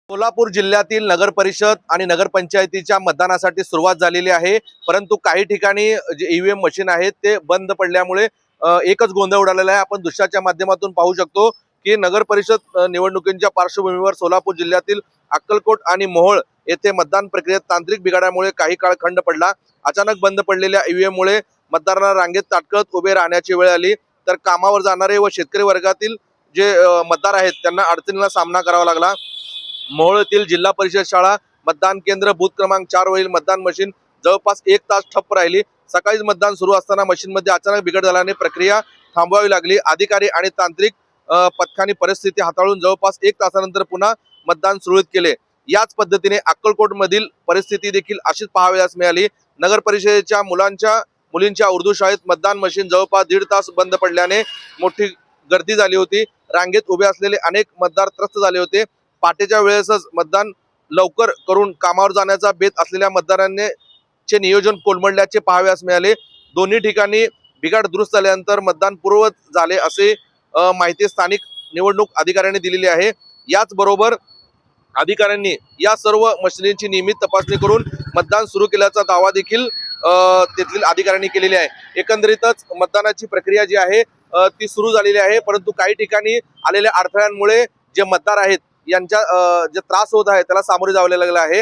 सोलापूर जिल्ह्यातील नगर परिषद आणि नगरपंचायतीच्या मतदानासाठी सुरुवात झालेली आहे। परंतु काही ठिकाणी जे ईव्हीएम मशीन आहेत ते बंद पडल्यामुळे एकच गोंधळ उडालेला आहे। आपण दृश्याच्या माध्यमातून पाहू शकतो की नगर परिषद निवडणुकींच्या पार्श्वभूमीवर सोलापूर जिल्ह्यातील अक्कलकोट आणि मोहोळ येथे मतदान प्रक्रियेत तांत्रिक बिघाडामुळे काही काळ खंड पडला। अचानक बंद पडलेल्या ईव्हीएम मुळे मतदारांना रांगेत ताटकळत उभे राहण्याची वेळ आली, तर कामावर जाणारे व शेतकरी वर्गातील जे मतदार आहेत त्यांना अडचणीला सामना करावा लागला। मोहोळ येथील जिल्हा परिषद शाळा मतदान केंद्र बूथ क्रमांक 4 वरील मतदान मशीन जवळपास 1 तास ठप्प राहिली। सकाळीच मतदान सुरू असताना मशीनमध्ये अचानक बिघाड झाल्याने प्रक्रिया थांबवावी लागली। अधिकारी आणि तांत्रिक पथकाने परिस्थिती हाताळून जवळपास 1 तासानंतर पुन्हा मतदान सुरळीत केले। याच पद्धतीने अक्कलकोट मधील परिस्थिती देखील अशीच पाहावयास मिळाली। नगर परिषदेच्या मुलींच्या उर्दू शाळेत मतदान मशीन जवळपास 1.5 तास बंद पडल्याने मोठी गर्दी झाली होती। रांगेत उभे असलेले अनेक मतदार त्रस्त झाले होते। पाटेच्या वेळेसच मतदान लवकर करून कामावर जाण्याचा बेत असलेल्या मतदारांचे नियोजन कोलमडल्याचे पाहावयास मिळाले। दोन्ही ठिकाणी बिघाड दुरुस्त झाल्यानंतर मतदान पूर्ववत झाले असे माहिती स्थानिक निवडणूक अधिकाऱ्यांनी दिलेली आहे। याचबरोबर अधिकाऱ्यांनी या सर्व मशिनींची नियमित तपासणी करून मतदान सुरू केल्याचा दावा देखील तेथील अधिकाऱ्यांनी केलेली आहे। एकंदरीतच मतदानाची प्रक्रिया जी आहे ती सुरू झालेली आहे, परंतु काही ठिकाणी आलेल्या अडथळ्यांमुळे जे मतदार आहेत यांच्या जे त्रास होत आहे त्याला सामोरे जावे लागले आहे।